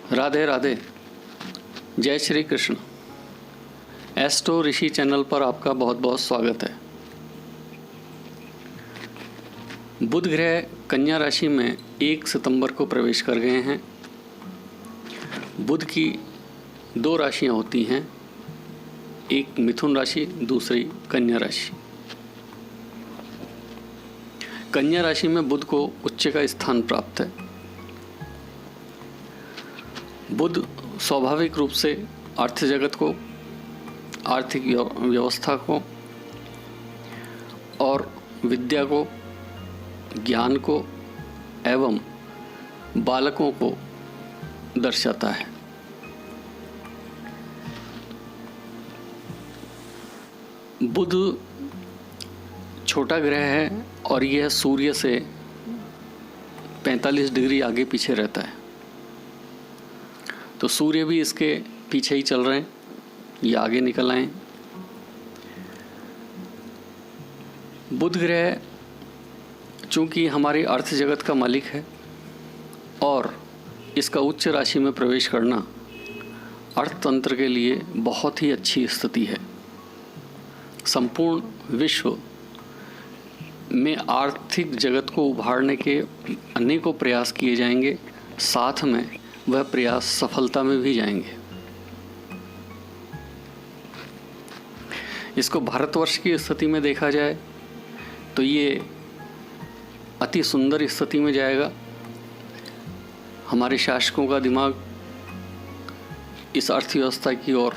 राधे राधे। जय श्री कृष्ण। एस्ट्रो ऋषि चैनल पर आपका बहुत बहुत स्वागत है। बुध ग्रह कन्या राशि में 1 सितंबर को प्रवेश कर गए हैं। बुध की 2 राशियां होती हैं, एक मिथुन राशि, दूसरी कन्या राशि। कन्या राशि में बुध को उच्च का स्थान प्राप्त है। बुध स्वाभाविक रूप से अर्थ जगत को, आर्थिक व्यवस्था को और विद्या को, ज्ञान को एवं बालकों को दर्शाता है। बुध छोटा ग्रह है और यह सूर्य से 45 डिग्री आगे पीछे रहता है, तो सूर्य भी इसके पीछे ही चल रहे हैं, ये आगे निकल आए। बुध ग्रह चूंकि हमारी अर्थ जगत का मालिक है और इसका उच्च राशि में प्रवेश करना अर्थतंत्र के लिए बहुत ही अच्छी स्थिति है। संपूर्ण विश्व में आर्थिक जगत को उभारने के अनेकों प्रयास किए जाएंगे, साथ में वह प्रयास सफलता में भी जाएंगे। इसको भारतवर्ष की स्थिति में देखा जाए तो ये अति सुंदर स्थिति में जाएगा। हमारे शासकों का दिमाग इस अर्थव्यवस्था की ओर,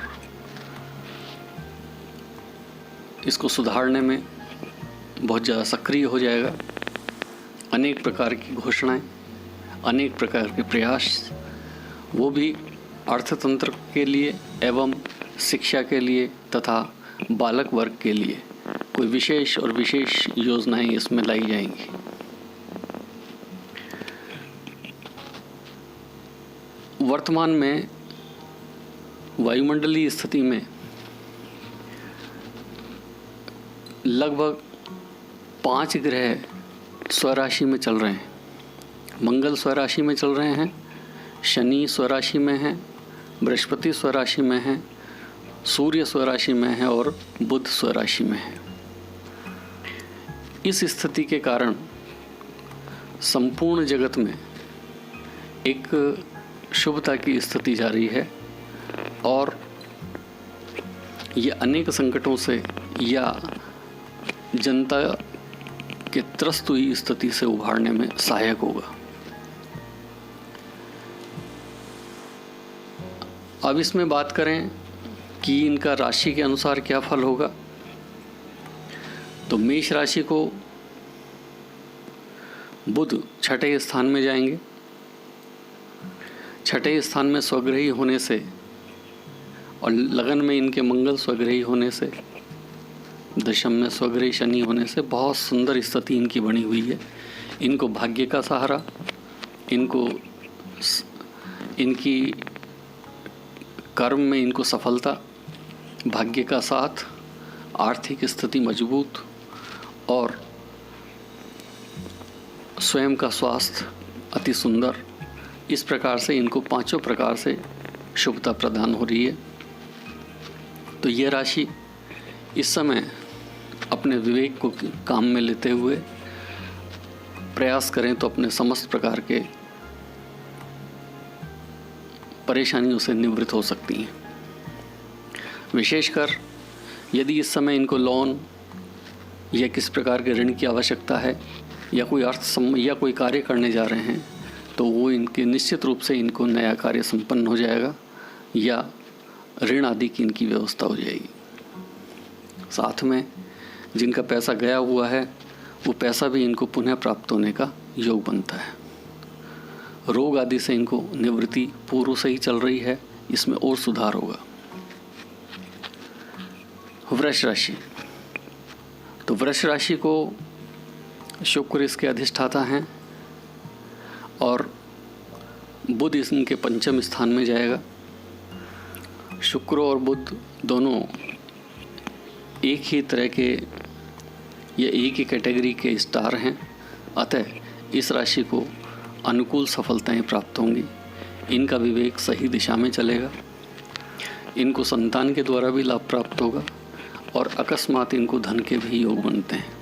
इसको सुधारने में बहुत ज़्यादा सक्रिय हो जाएगा। अनेक प्रकार की घोषणाएं, अनेक प्रकार के प्रयास, वो भी अर्थतंत्र के लिए एवं शिक्षा के लिए तथा बालक वर्ग के लिए कोई विशेष और विशेष योजनाएं इसमें लाई जाएंगी। वर्तमान में वायुमंडलीय स्थिति में लगभग 5 ग्रह स्वराशि में चल रहे हैं। मंगल स्वराशि में चल रहे हैं, शनि स्वराशि में है, बृहस्पति स्वराशि में है, सूर्य स्वराशि में है और बुध स्वराशि में है। इस स्थिति के कारण संपूर्ण जगत में एक शुभता की स्थिति जारी है और ये अनेक संकटों से या जनता के त्रस्त हुई स्थिति से उभारने में सहायक होगा। अब इसमें बात करें कि इनका राशि के अनुसार क्या फल होगा, तो मेष राशि को बुध 6ठे स्थान में जाएंगे। 6ठे स्थान में स्वग्रही होने से और लगन में इनके मंगल स्वग्रही होने से, दशम में स्वग्रही शनि होने से बहुत सुंदर स्थिति इनकी बनी हुई है। इनको भाग्य का सहारा, इनकी कर्म में इनको सफलता, भाग्य का साथ, आर्थिक स्थिति मजबूत और स्वयं का स्वास्थ्य अति सुंदर, इस प्रकार से इनको 5 प्रकार से शुभता प्रदान हो रही है। तो ये राशि इस समय अपने विवेक को काम में लेते हुए प्रयास करें तो अपने समस्त प्रकार के परेशानियों से निवृत्त हो सकती हैं। विशेषकर यदि इस समय इनको लोन या किस प्रकार के ऋण की आवश्यकता है या कोई कार्य करने जा रहे हैं, तो वो इनके निश्चित रूप से इनको नया कार्य संपन्न हो जाएगा या ऋण आदि की इनकी व्यवस्था हो जाएगी। साथ में जिनका पैसा गया हुआ है वो पैसा भी इनको पुनः प्राप्त होने का योग बनता है। रोग आदि से इनको निवृत्ति पूर्व से ही चल रही है, इसमें और सुधार होगा। वृष राशि, तो वृष राशि को शुक्र इसके अधिष्ठाता हैं और बुध इनके 5म स्थान में जाएगा। शुक्र और बुध दोनों एक ही तरह के या एक ही कैटेगरी के स्टार हैं, अतः इस राशि को अनुकूल सफलताएं प्राप्त होंगी इनका विवेक सही दिशा में चलेगा। इनको संतान के द्वारा भी लाभ प्राप्त होगा और अकस्मात इनको धन के भी योग बनते हैं।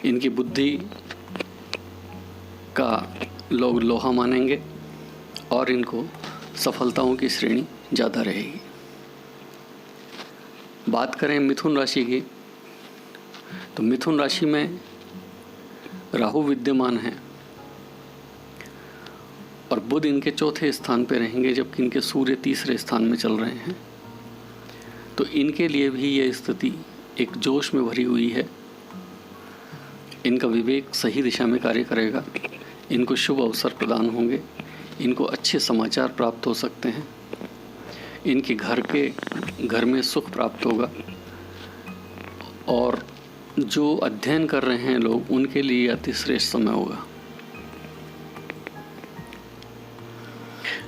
इनकी बुद्धि का लोग लोहा मानेंगे और इनको सफलताओं की श्रेणी ज़्यादा रहेगी। बात करें मिथुन राशि की, तो मिथुन राशि में राहु विद्यमान है और बुध इनके चौथे स्थान पे रहेंगे, जबकि इनके सूर्य तीसरे स्थान में चल रहे हैं। तो इनके लिए भी यह स्थिति एक जोश में भरी हुई है। इनका विवेक सही दिशा में कार्य करेगा, इनको शुभ अवसर प्रदान होंगे, इनको अच्छे समाचार प्राप्त हो सकते हैं, इनके घर में सुख प्राप्त होगा और जो अध्ययन कर रहे हैं लोग, उनके लिए अति श्रेष्ठ समय होगा।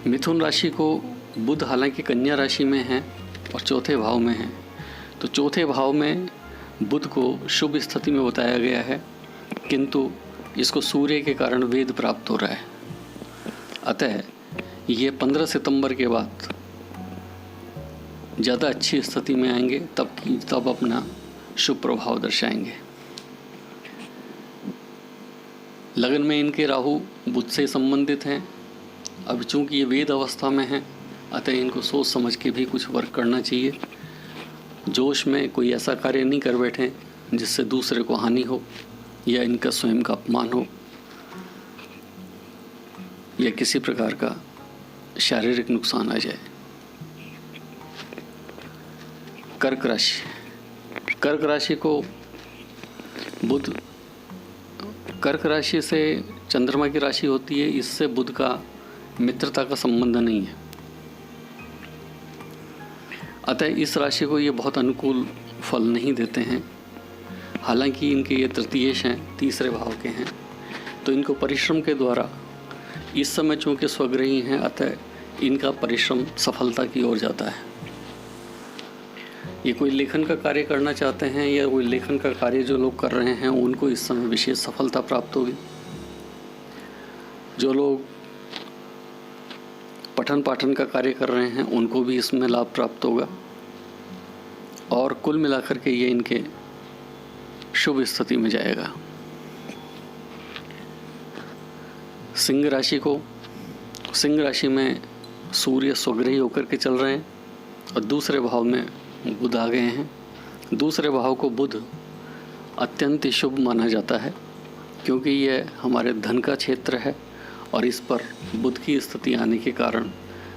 मिथुन राशि को बुध हालांकि कन्या राशि में है और चौथे भाव में है, तो चौथे भाव में बुध को शुभ स्थिति में बताया गया है, किंतु इसको सूर्य के कारण वेद प्राप्त हो रहा है। अतः ये 15 सितंबर के बाद ज़्यादा अच्छी स्थिति में आएंगे, तब अपना शुभ प्रभाव दर्शाएंगे। लगन में इनके राहु बुध से संबंधित हैं। अब चूंकि ये वेद अवस्था में हैं, अतः इनको सोच समझ के भी कुछ वर्क करना चाहिए। जोश में कोई ऐसा कार्य नहीं कर बैठें जिससे दूसरे को हानि हो या इनका स्वयं का अपमान हो या किसी प्रकार का शारीरिक नुकसान आ जाए। कर्क राशि को बुध, कर्क राशि से चंद्रमा की राशि होती है, इससे बुध का मित्रता का संबंध नहीं है। अतः इस राशि को ये बहुत अनुकूल फल नहीं देते हैं। हालांकि इनके ये तृतीयेश हैं, तीसरे भाव के हैं, तो इनको परिश्रम के द्वारा इस समय चूँकि स्वग्रही हैं, अतः इनका परिश्रम सफलता की ओर जाता है। ये कोई लेखन का कार्य करना चाहते हैं या कोई लेखन का कार्य जो लोग कर रहे हैं, उनको इस समय विशेष सफलता प्राप्त होगी। जो लोग पठन पाठन का कार्य कर रहे हैं, उनको भी इसमें लाभ प्राप्त होगा और कुल मिलाकर के ये इनके शुभ स्थिति में जाएगा। सिंह राशि में सूर्य स्वग्रही होकर के चल रहे हैं और दूसरे भाव में बुध आ गए हैं। दूसरे भाव को बुध अत्यंत शुभ माना जाता है, क्योंकि यह हमारे धन का क्षेत्र है और इस पर बुध की स्थिति आने के कारण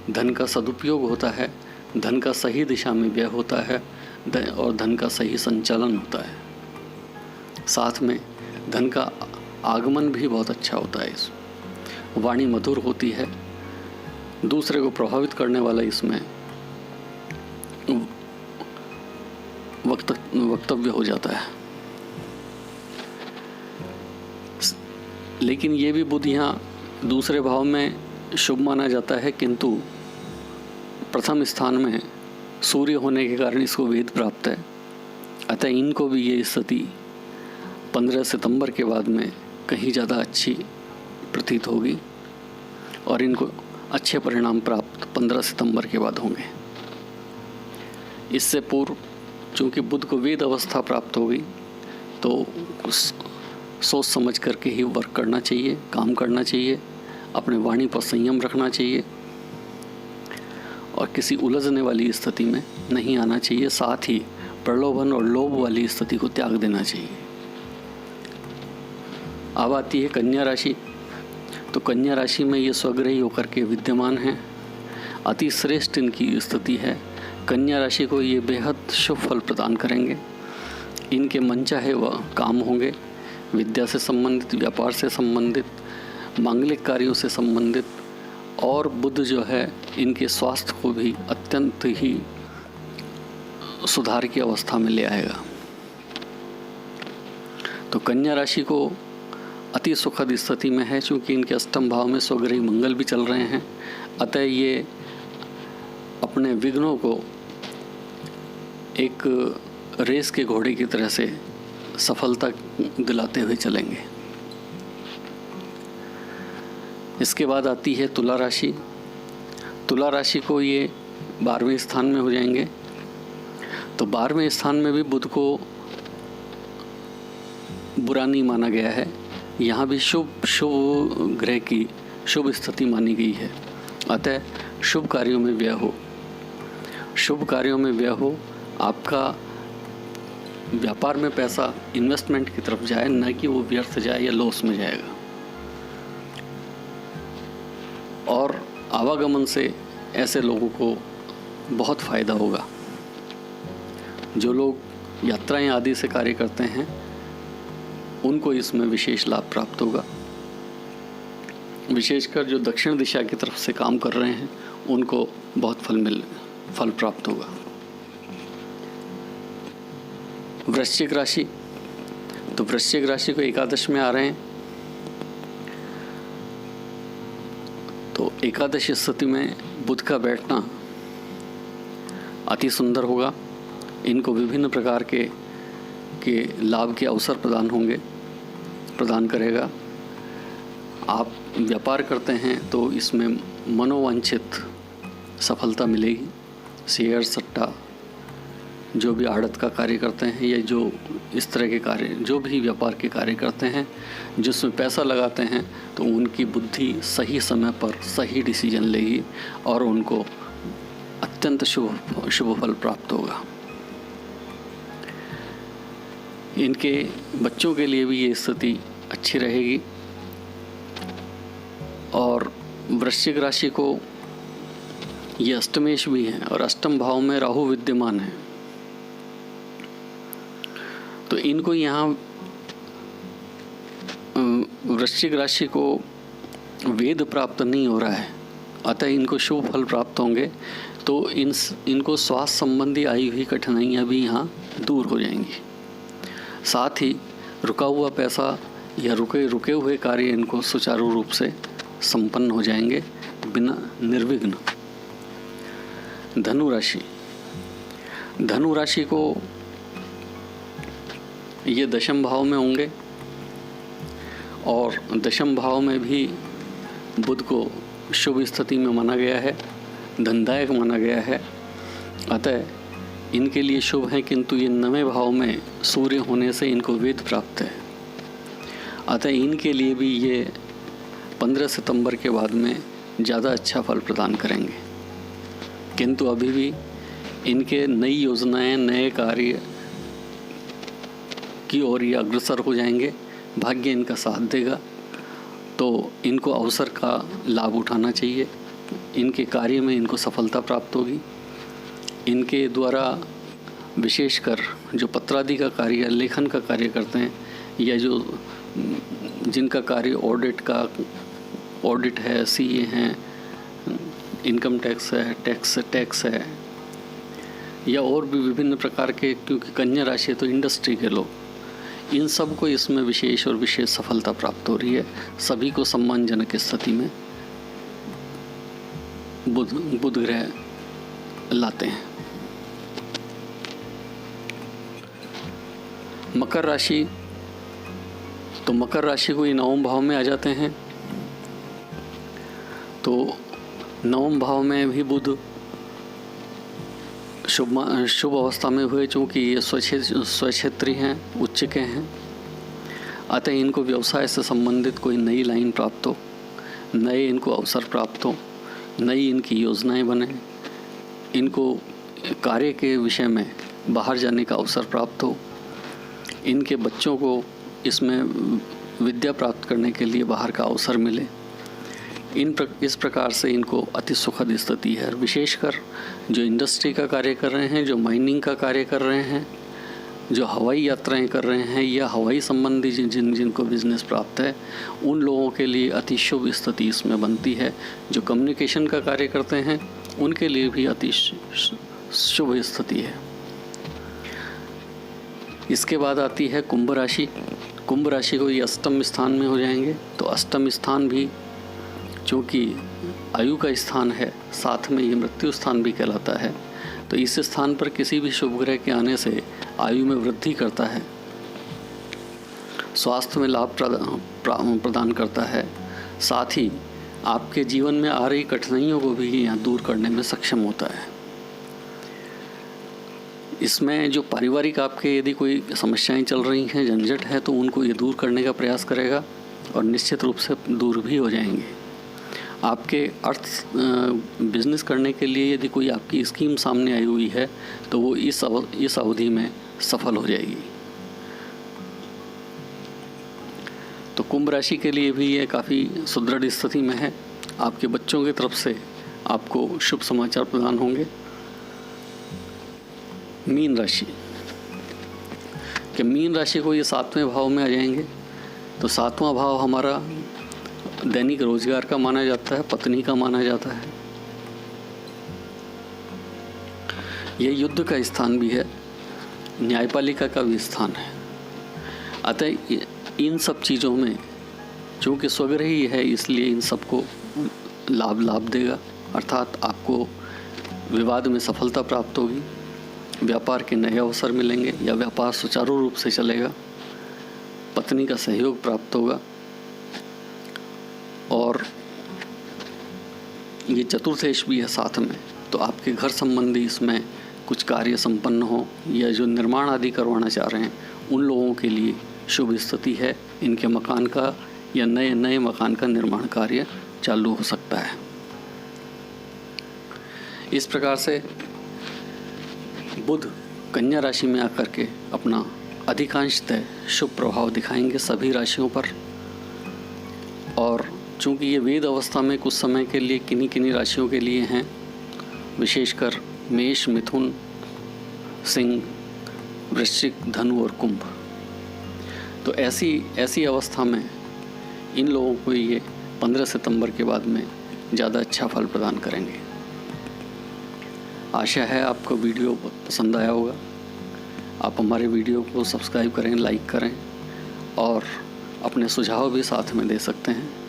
धन का सदुपयोग होता है, धन का सही दिशा में व्यय होता है और धन का सही संचालन होता है। साथ में धन का आगमन भी बहुत अच्छा होता है। इस वाणी मधुर होती है, दूसरे को प्रभावित करने वाला इसमें वक्तव्य हो जाता है। लेकिन ये भी बुध यहाँ दूसरे भाव में शुभ माना जाता है, किंतु प्रथम स्थान में सूर्य होने के कारण इसको वेद प्राप्त है। अतः इनको भी ये स्थिति 15 सितंबर के बाद में कहीं ज़्यादा अच्छी प्रतीत होगी और इनको अच्छे परिणाम प्राप्त 15 सितंबर के बाद होंगे। इससे पूर्व चूँकि बुध को वेद अवस्था प्राप्त हो गई, तो सोच समझ करके ही वर्क करना चाहिए, काम करना चाहिए, अपने वाणी पर संयम रखना चाहिए और किसी उलझने वाली स्थिति में नहीं आना चाहिए। साथ ही प्रलोभन और लोभ वाली स्थिति को त्याग देना चाहिए। अब आती है कन्या राशि। तो कन्या राशि में ये स्वग्रही होकर के विद्यमान हैं, अति श्रेष्ठ इनकी स्थिति है। कन्या राशि को ये बेहद शुभ फल प्रदान करेंगे। इनके मन चाहे वह काम होंगे, विद्या से संबंधित, व्यापार से संबंधित, मांगलिक कार्यों से संबंधित, और बुध जो है इनके स्वास्थ्य को भी अत्यंत ही सुधार की अवस्था में ले आएगा। तो कन्या राशि को अति सुखद स्थिति में है, क्योंकि इनके अष्टम भाव में स्वग्रही मंगल भी चल रहे हैं। अतः ये अपने विघ्नों को एक रेस के घोड़े की तरह से सफलता दिलाते हुए चलेंगे। इसके बाद आती है तुला राशि। तुला राशि को ये 12वें स्थान में हो जाएंगे। तो 12वें स्थान में भी बुध को बुरा नहीं माना गया है, यहाँ भी शुभ ग्रह की शुभ स्थिति मानी गई है। अतः शुभ कार्यों में व्यय हो, शुभ कार्यों में व्यय हो, आपका व्यापार में पैसा इन्वेस्टमेंट की तरफ जाए, न कि वो व्यर्थ जाए या लॉस में जाएगा। और आवागमन से ऐसे लोगों को बहुत फ़ायदा होगा। जो लोग यात्राएं आदि से कार्य करते हैं उनको इसमें विशेष लाभ प्राप्त होगा। विशेषकर जो दक्षिण दिशा की तरफ से काम कर रहे हैं उनको बहुत फल प्राप्त होगा। वृश्चिक राशि, तो वृश्चिक राशि को एकादश में आ रहे हैं। तो एकादश स्थिति में बुध का बैठना अति सुंदर होगा। इनको विभिन्न प्रकार के लाभ के अवसर प्रदान करेगा। आप व्यापार करते हैं तो इसमें मनोवांछित सफलता मिलेगी। शेयर सट्टा, जो भी आड़त का कार्य करते हैं या जो इस तरह के कार्य, जो भी व्यापार के कार्य करते हैं जिसमें पैसा लगाते हैं, तो उनकी बुद्धि सही समय पर सही डिसीजन लेगी और उनको अत्यंत शुभ फल प्राप्त होगा। इनके बच्चों के लिए भी ये स्थिति अच्छी रहेगी। और वृश्चिक राशि को ये अष्टमेश भी है और अष्टम भाव में राहु विद्यमान है। तो इनको यहाँ वृश्चिक राशि को वेद प्राप्त नहीं हो रहा है, अतः इनको शुभ फल प्राप्त होंगे। तो इनको स्वास्थ्य संबंधी आई हुई कठिनाइयाँ भी यहाँ दूर हो जाएंगी। साथ ही रुका हुआ पैसा या रुके हुए कार्य इनको सुचारू रूप से संपन्न हो जाएंगे बिना निर्विघ्न। धनु राशि को ये दशम भाव में होंगे और दशम भाव में भी बुध को शुभ स्थिति में माना गया है, धनदायक माना गया है। अतः इनके लिए शुभ है, किंतु ये 9वें भाव में सूर्य होने से इनको वेद प्राप्त है। अतः इनके लिए भी ये 15 सितंबर के बाद में ज़्यादा अच्छा फल प्रदान करेंगे। किंतु अभी भी इनके नई योजनाएं, नए कार्य की ओर ये अग्रसर हो जाएंगे। भाग्य इनका साथ देगा, तो इनको अवसर का लाभ उठाना चाहिए। इनके कार्य में इनको सफलता प्राप्त होगी। इनके द्वारा विशेषकर जो पत्रादि का कार्य, लेखन का कार्य करते हैं, या जिनका कार्य ऑडिट है, सीए हैं, इनकम टैक्स है, टैक्स है, या और भी विभिन्न प्रकार के, क्योंकि कन्या राशि है तो इंडस्ट्री के लोग, इन सब को इसमें विशेष और विशेष सफलता प्राप्त हो रही है। सभी को सम्मानजनक स्थिति में बुध ग्रह लाते हैं। मकर राशि, तो मकर राशि को ये 9वें भाव में आ जाते हैं। तो 9वें भाव में भी बुध शुभ अवस्था में हुए, चूँकि ये स्वक्षेत्री हैं, उच्च के हैं। अतः इनको व्यवसाय से संबंधित कोई नई लाइन प्राप्त हो, नए इनको अवसर प्राप्त हो, नई इनकी योजनाएं बने, इनको कार्य के विषय में बाहर जाने का अवसर प्राप्त हो, इनके बच्चों को इसमें विद्या प्राप्त करने के लिए बाहर का अवसर मिले। इस प्रकार से इनको अति सुखद स्थिति है। विशेषकर जो इंडस्ट्री का कार्य कर रहे हैं, जो माइनिंग का कार्य कर रहे हैं, जो हवाई यात्राएं कर रहे हैं, या हवाई संबंधी जिनको बिजनेस प्राप्त है, उन लोगों के लिए अति शुभ स्थिति इसमें बनती है। जो कम्युनिकेशन का कार्य करते हैं उनके लिए भी अति शुभ स्थिति है। इसके बाद आती है कुंभ राशि। कुंभ राशि को ये अष्टम स्थान में हो जाएंगे। तो अष्टम स्थान भी चूँकि आयु का स्थान है, साथ में ये मृत्यु स्थान भी कहलाता है। तो इस स्थान पर किसी भी शुभ ग्रह के आने से आयु में वृद्धि करता है, स्वास्थ्य में लाभ प्रदान करता है, साथ ही आपके जीवन में आ रही कठिनाइयों को भी यहाँ दूर करने में सक्षम होता है। इसमें जो पारिवारिक आपके यदि कोई समस्याएं चल रही हैं, झंझट है, तो उनको ये दूर करने का प्रयास करेगा और निश्चित रूप से दूर भी हो जाएंगे। आपके बिजनेस करने के लिए यदि कोई आपकी स्कीम सामने आई हुई है तो वो इस अवधि में सफल हो जाएगी। तो कुंभ राशि के लिए भी ये काफ़ी सुदृढ़ स्थिति में है। आपके बच्चों की तरफ से आपको शुभ समाचार प्रदान होंगे। मीन राशि को ये 7वें भाव में आ जाएंगे। तो 7वां भाव हमारा दैनिक रोजगार का माना जाता है, पत्नी का माना जाता है। यह युद्ध का स्थान भी है, न्यायपालिका का भी स्थान है। अतः इन सब चीज़ों में चूँकि स्वग्रही है, इसलिए इन सबको लाभ देगा। अर्थात आपको विवाद में सफलता प्राप्त होगी, व्यापार के नए अवसर मिलेंगे या व्यापार सुचारू रूप से चलेगा, पत्नी का सहयोग प्राप्त होगा। और ये चतुर्थेश भी है साथ में, तो आपके घर संबंधी इसमें कुछ कार्य संपन्न हो या जो निर्माण आदि करवाना चाह रहे हैं उन लोगों के लिए शुभ स्थिति है। इनके मकान का या नए मकान का निर्माण कार्य चालू हो सकता है। इस प्रकार से बुध कन्या राशि में आकर के अपना अधिकांशतः शुभ प्रभाव दिखाएंगे सभी राशियों पर। और चूँकि ये वेद अवस्था में कुछ समय के लिए किन्हीं राशियों के लिए हैं, विशेषकर मेष, मिथुन, सिंह, वृश्चिक, धनु और कुंभ। तो ऐसी अवस्था में इन लोगों को ये 15 सितंबर के बाद में ज़्यादा अच्छा फल प्रदान करेंगे। आशा है आपको वीडियो पसंद आया होगा। आप हमारे वीडियो को सब्सक्राइब करें, लाइक करें और अपने सुझाव भी साथ में दे सकते हैं।